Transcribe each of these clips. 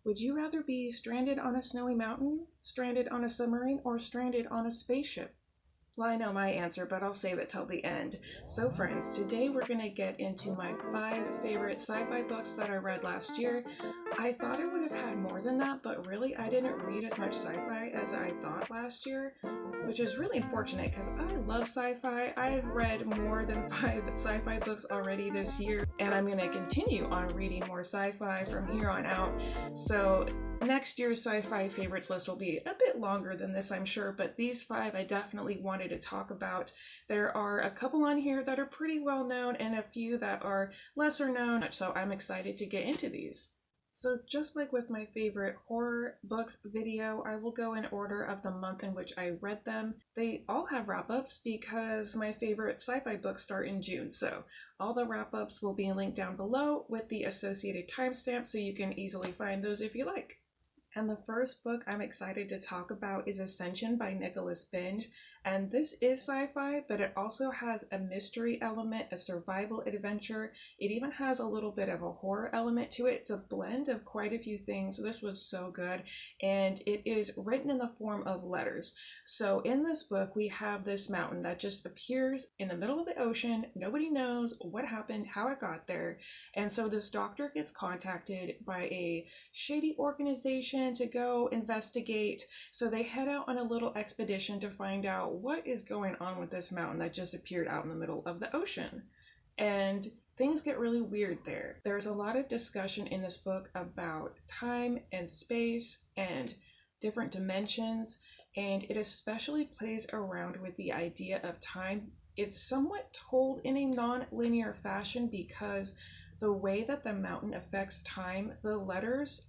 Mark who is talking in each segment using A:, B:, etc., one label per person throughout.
A: Would you rather be stranded on a snowy mountain, stranded on a submarine, or stranded on a spaceship? Well, I know my answer, but I'll save it till the end. So friends, today we're going to get into my 5 favorite sci-fi books that I read last year. I thought I would have had more than that, but really I didn't read as much sci-fi as I thought last year, which is really unfortunate because I love sci-fi. I've read more than 5 sci-fi books already this year, and I'm going to continue on reading more sci-fi from here on out. So next year's sci-fi favorites list will be a bit longer than this, I'm sure, but these 5 I definitely wanted to talk about. There are a couple on here that are pretty well known and a few that are lesser known, so I'm excited to get into these. So just like with my favorite horror books video, I will go in order of the month in which I read them. They all have wrap-ups because my favorite sci-fi books start in June, so all the wrap-ups will be linked down below with the associated timestamp so you can easily find those if you like. And the first book I'm excited to talk about is Ascension by Binge. And this is sci-fi, but it also has a mystery element, a survival adventure. It even has a little bit of a horror element to it. It's a blend of quite a few things. This was so good. And it is written in the form of letters. So in this book, we have this mountain that just appears in the middle of the ocean. Nobody knows what happened, how it got there. And so this doctor gets contacted by a shady organization to go investigate. So they head out on a little expedition to find out what is going on with this mountain that just appeared out in the middle of the ocean. And things get really weird there. There's a lot of discussion in this book about time and space and different dimensions, and it especially plays around with the idea of time. It's somewhat told in a non-linear fashion because the way that the mountain affects time, the letters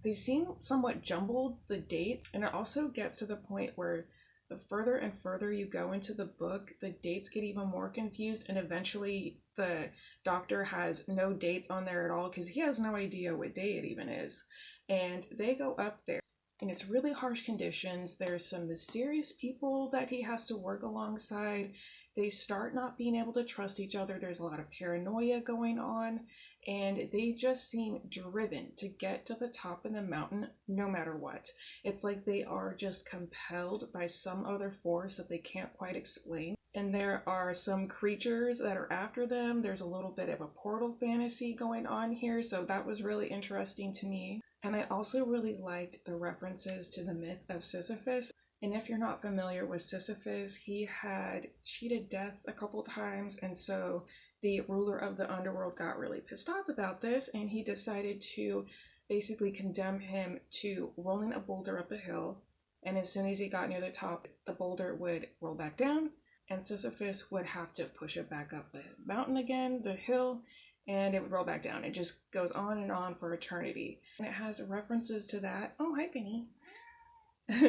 A: they seem somewhat jumbled, the dates, and it also gets to the point where the further and further you go into the book, the dates get even more confused, and eventually the doctor has no dates on there at all because he has no idea what day it even is. And they go up there, and it's really harsh conditions. There's some mysterious people that he has to work alongside. They start not being able to trust each other. There's a lot of paranoia going on, and they just seem driven to get to the top of the mountain no matter what. It's like they are just compelled by some other force that they can't quite explain. And there are some creatures that are after them. There's a little bit of a portal fantasy going on here, so that was really interesting to me. And I also really liked the references to the myth of Sisyphus. And if you're not familiar with Sisyphus, he had cheated death a couple times, and so the ruler of the underworld got really pissed off about this, and he decided to basically condemn him to rolling a boulder up a hill, and as soon as he got near the top, the boulder would roll back down, and Sisyphus would have to push it back up the mountain again, the hill, and it would roll back down. It just goes on for eternity. And it has references to that. Oh, hi, Penny.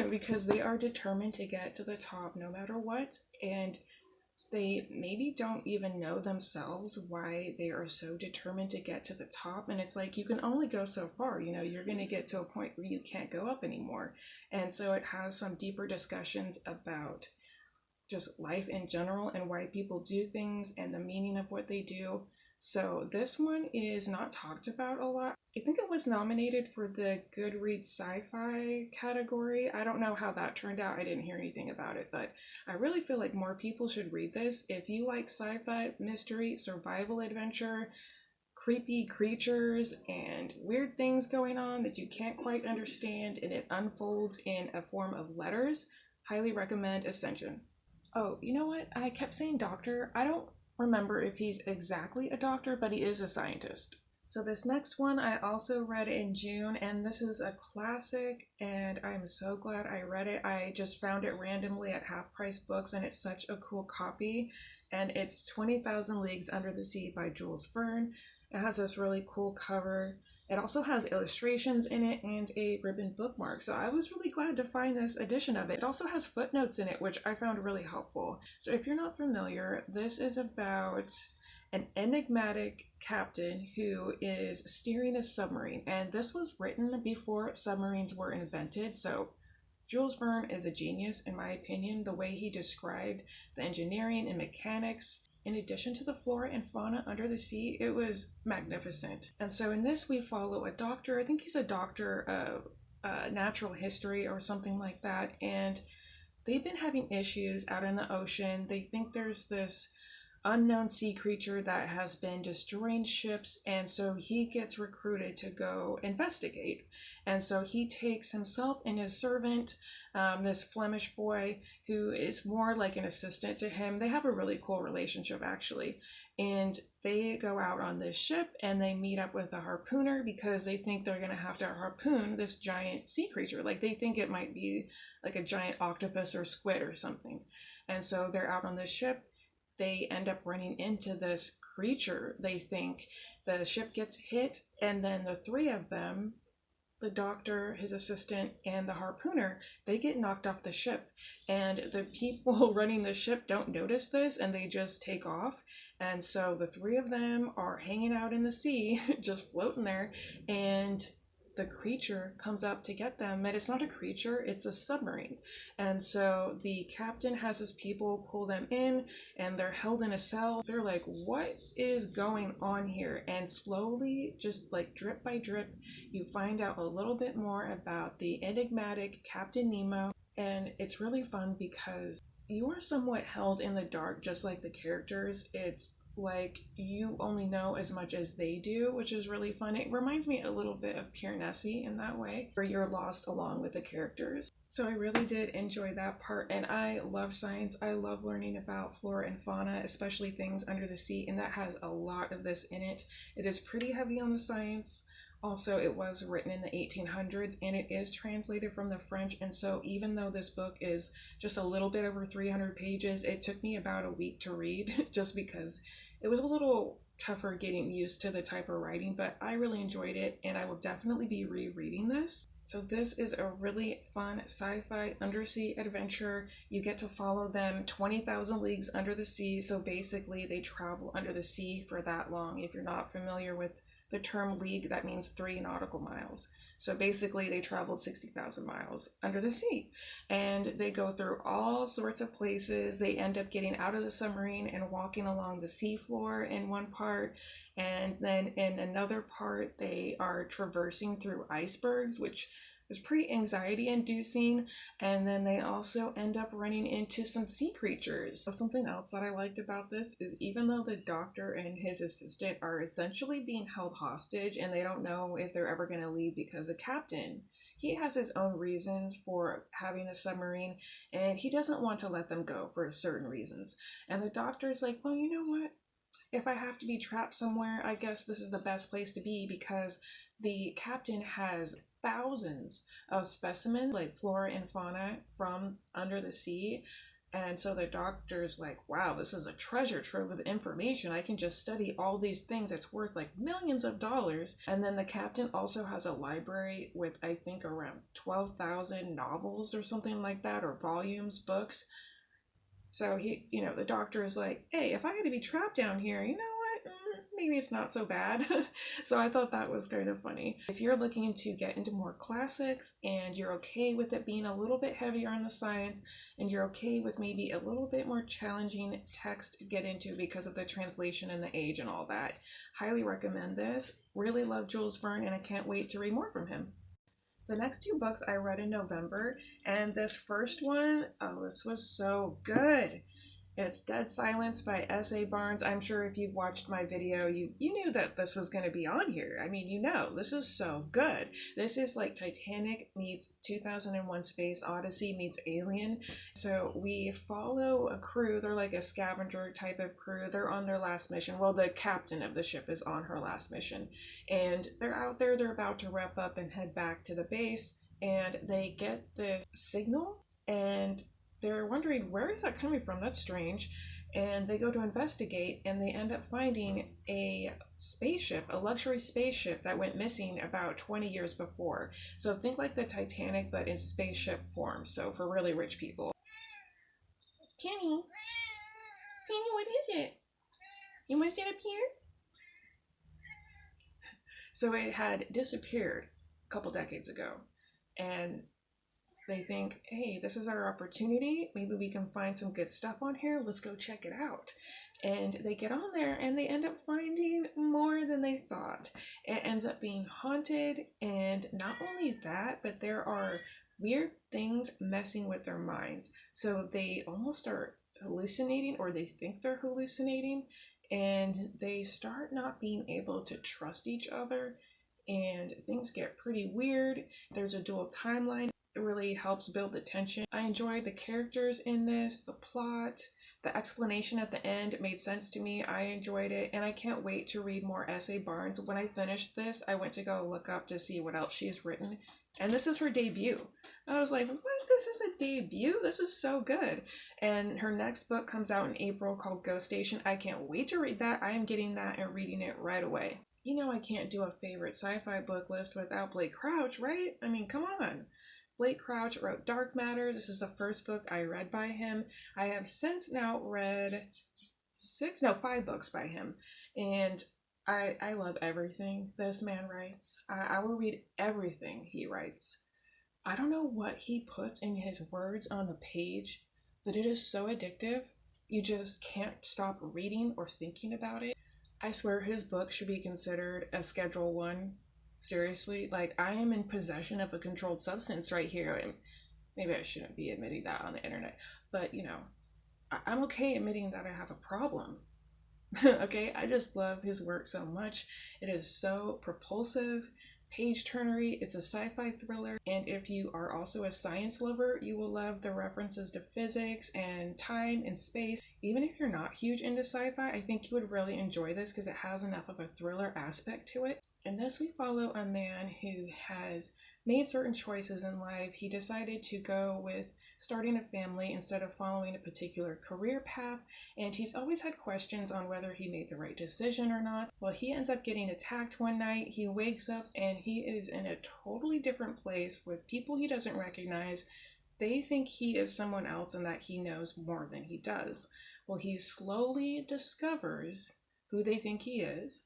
A: Because they are determined to get to the top no matter what, and they maybe don't even know themselves why they are so determined to get to the top. And it's like, you can only go so far, you're going to get to a point where you can't go up anymore. And so it has some deeper discussions about just life in general and why people do things and the meaning of what they do. So this one is not talked about a lot. I think it was nominated for the Goodreads sci-fi category. I don't know how that turned out. I didn't hear anything about it, but I really feel like more people should read this. If you like sci-fi, mystery, survival adventure, creepy creatures, and weird things going on that you can't quite understand, and it unfolds in a form of letters, highly recommend Ascension. Oh, you know what? I kept saying doctor. I don't remember if he's exactly a doctor, but he is a scientist. So this next one I also read in June, and this is a classic, and I'm so glad I read it. I just found it randomly at Half Price Books, and it's such a cool copy, and it's 20,000 Leagues Under the Sea by Jules Verne. It has this really cool cover. It also has illustrations in it and a ribbon bookmark, so I was really glad to find this edition of it. It also has footnotes in it, which I found really helpful. So if you're not familiar, this is about an enigmatic captain who is steering a submarine, and this was written before submarines were invented, so Jules Verne is a genius in my opinion. The way he described the engineering and mechanics in addition to the flora and fauna under the sea, it was magnificent. And so in this, we follow a doctor. I think he's a doctor of natural history or something like that. And they've been having issues out in the ocean. They think there's this unknown sea creature that has been destroying ships, and so he gets recruited to go investigate. And so he takes himself and his servant, this Flemish boy who is more like an assistant to him. They have a really cool relationship, actually. And they go out on this ship and they meet up with a harpooner because they think they're going to have to harpoon this giant sea creature. Like, they think it might be like a giant octopus or squid or something. And so they're out on this ship. They end up running into this creature. They think the ship gets hit, and then the three of them, the doctor, his assistant, and the harpooner, they get knocked off the ship. And the people running the ship don't notice this, and they just take off. And so the three of them are hanging out in the sea, just floating there, and the creature comes up to get them. And it's not a creature, it's a submarine. And so the captain has his people pull them in, and they're held in a cell. They're like, what is going on here? And slowly, just like drip by drip, you find out a little bit more about the enigmatic Captain Nemo. And it's really fun because you are somewhat held in the dark, just like the characters. It's like you only know as much as they do, which is really fun. It reminds me a little bit of Pure Nessie in that way, where you're lost along with the characters. So I really did enjoy that part, and I love science. I love learning about flora and fauna, especially things under the sea, and that has a lot of this in it. It is pretty heavy on the science. Also, it was written in the 1800s, and it is translated from the French, and so even though this book is just a little bit over 300 pages, it took me about a week to read, just because it was a little tougher getting used to the type of writing, but I really enjoyed it, and I will definitely be rereading this. So this is a really fun sci-fi undersea adventure. You get to follow them 20,000 leagues under the sea, so basically they travel under the sea for that long. If you're not familiar with the term league, that means 3 nautical miles. So basically they traveled 60,000 miles under the sea, and they go through all sorts of places. They end up getting out of the submarine and walking along the seafloor in one part, and then in another part they are traversing through icebergs, which is pretty anxiety inducing. And then they also end up running into some sea creatures. Something else that I liked about this is even though the doctor and his assistant are essentially being held hostage and they don't know if they're ever going to leave, because the captain, he has his own reasons for having a submarine and he doesn't want to let them go for certain reasons. And the doctor's like, well, you know what? If I have to be trapped somewhere, I guess this is the best place to be, because the captain has thousands of specimens, like flora and fauna, from under the sea. And so the doctor's like, wow, this is a treasure trove of information. I can just study all these things. It's worth like millions of dollars. And then the captain also has a library with, I think, around 12,000 novels or something like that, or volumes, books. So he, the doctor is like, hey, if I had to be trapped down here, you know what? Maybe it's not so bad. So I thought that was kind of funny. If you're looking to get into more classics and you're okay with it being a little bit heavier on the science, and you're okay with maybe a little bit more challenging text to get into because of the translation and the age and all that, highly recommend this. Really love Jules Verne, and I can't wait to read more from him. The next 2 books I read in November, and this first one, oh, this was so good. It's Dead Silence by S.A. Barnes. I'm sure if you've watched my video, you knew that this was going to be on here. I mean, this is so good. This is like Titanic meets 2001 Space Odyssey meets Alien. So we follow a crew. They're like a scavenger type of crew. They're on their last mission. Well, the captain of the ship is on her last mission. And they're out there. They're about to wrap up and head back to the base. And they get this signal, and they're wondering, where is that coming from? That's strange. And they go to investigate, and they end up finding a spaceship, a luxury spaceship that went missing about 20 years before. So think like the Titanic, but in spaceship form. So for really rich people. Penny, what is it? You want to stand up here? So it had disappeared a couple decades ago, and They think, hey, this is our opportunity. Maybe we can find some good stuff on here. Let's go check it out. And they get on there and they end up finding more than they thought. It ends up being haunted. And not only that, but there are weird things messing with their minds. So they almost start hallucinating, or they think they're hallucinating. And they start not being able to trust each other. And things get pretty weird. There's a dual timeline. It really helps build the tension. I enjoyed the characters in this, the plot, the explanation at the end made sense to me. I enjoyed it, and I can't wait to read more S.A. Barnes. When I finished this, I went to go look up to see what else she's written, and this is her debut. I was like, what? This is a debut? This is so good. And her next book comes out in April called Ghost Station. I can't wait to read that. I am getting that and reading it right away. You know, I can't do a favorite sci-fi book list without Blake Crouch, right? I mean, come on. Blake Crouch wrote Dark Matter. This is the first book I read by him. I have since now read 5 books by him. And I love everything this man writes. I will read everything he writes. I don't know what he puts in his words on the page, but it is so addictive. You just can't stop reading or thinking about it. I swear his book should be considered a Schedule 1. Seriously, like, I am in possession of a controlled substance right here. And maybe I shouldn't be admitting that on the internet, but you know, I'm okay admitting that I have a problem. Okay, I just love his work so much. It is so propulsive, page-turnery. It's a sci-fi thriller, and if you are also a science lover, you will love the references to physics and time and space. Even if you're not huge into sci-fi, I think you would really enjoy this because it has enough of a thriller aspect to it. In this, we follow a man who has made certain choices in life. He decided to go with starting a family instead of following a particular career path, and he's always had questions on whether he made the right decision or not. Well, he ends up getting attacked one night. He wakes up and he is in a totally different place with people he doesn't recognize. They think he is someone else and that he knows more than he does. Well, he slowly discovers who they think he is,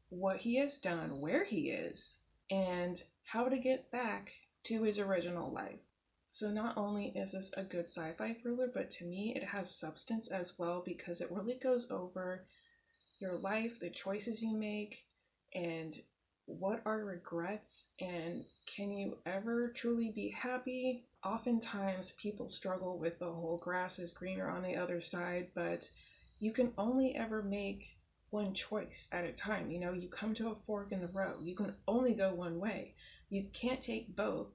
A: what he has done, where he is, and how to get back to his original life. So not only is this a good sci-fi thriller, but to me it has substance as well, because it really goes over your life, the choices you make, and what are regrets, and can you ever truly be happy? Oftentimes people struggle with the whole grass is greener on the other side, but you can only ever make one choice at a time. You know, you come to a fork in the road. You can only go one way. You can't take both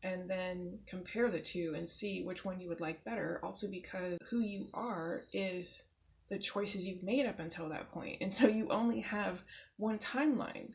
A: and then compare the two and see which one you would like better. Also because who you are is the choices you've made up until that point. And so you only have one timeline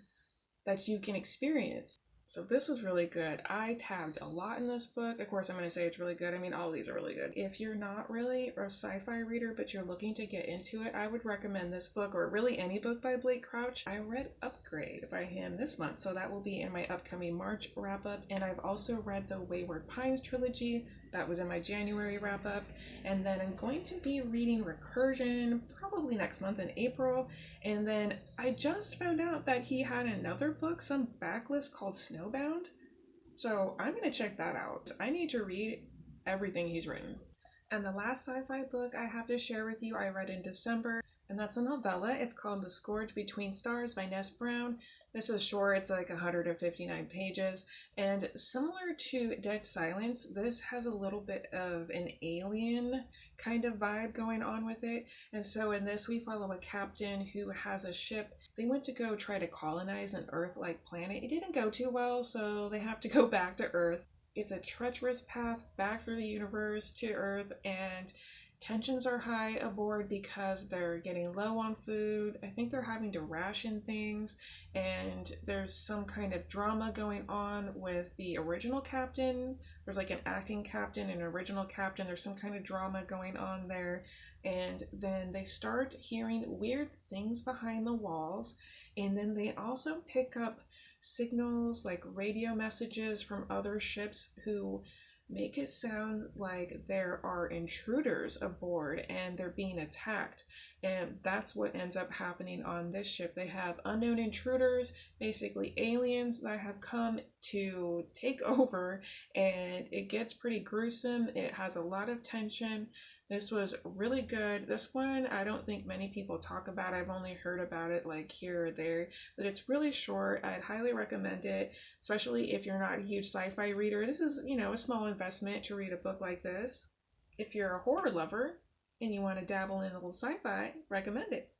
A: that you can experience. So this was really good. I tabbed a lot in this book. Of course, I'm going to say it's really good. I mean, all these are really good. If you're not really a sci-fi reader, but you're looking to get into it, I would recommend this book, or really any book by Blake Crouch. I read Upgrade by him this month, so that will be in my upcoming March wrap-up. And I've also read the Wayward Pines trilogy. That was in my January wrap-up. And then I'm going to be reading Recursion probably next month in April. And then I just found out that he had another book, some backlist called Snowbound. So I'm going to check that out. I need to read everything he's written. And the last sci-fi book I have to share with you, I read in December, and that's a novella. It's called The Scourge Between Stars by Ness. This is short, it's like 159 pages, and similar to Dead Silence, this has a little bit of an alien kind of vibe going on with it. And so in this, we follow a captain who has a ship. They went to go try to colonize an Earth-like planet. It didn't go too well, so they have to go back to Earth. It's a treacherous path back through the universe to Earth, and tensions are high aboard because they're getting low on food. I think they're having to ration things, and there's some kind of drama going on with the original captain. There's like an acting captain and an original captain. There's some kind of drama going on there, and then they start hearing weird things behind the walls, and then they also pick up signals like radio messages from other ships who make it sound like there are intruders aboard and they're being attacked. And that's what ends up happening on this ship. They have unknown intruders, basically aliens that have come to take over, and it gets pretty gruesome. It has a lot of tension. This was really good. This one, I don't think many people talk about. I've only heard about it like here or there, but it's really short. I'd highly recommend it, especially if you're not a huge sci-fi reader. This is, you know, a small investment to read a book like this. If you're a horror lover and you want to dabble in a little sci-fi, recommend it.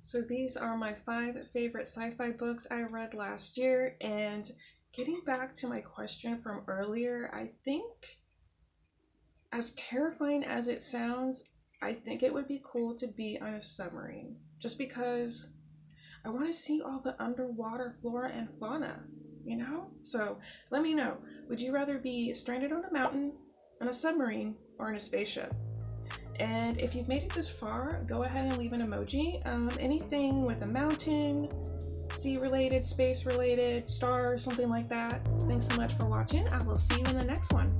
A: So these are my 5 favorite sci-fi books I read last year. And getting back to my question from earlier, I think, as terrifying as it sounds, I think it would be cool to be on a submarine, just because I want to see all the underwater flora and fauna, you know? So let me know, would you rather be stranded on a mountain, on a submarine, or in a spaceship? And if you've made it this far, go ahead and leave an emoji. Anything with a mountain, sea related, space related, star, something like that. Thanks so much for watching. I will see you in the next one.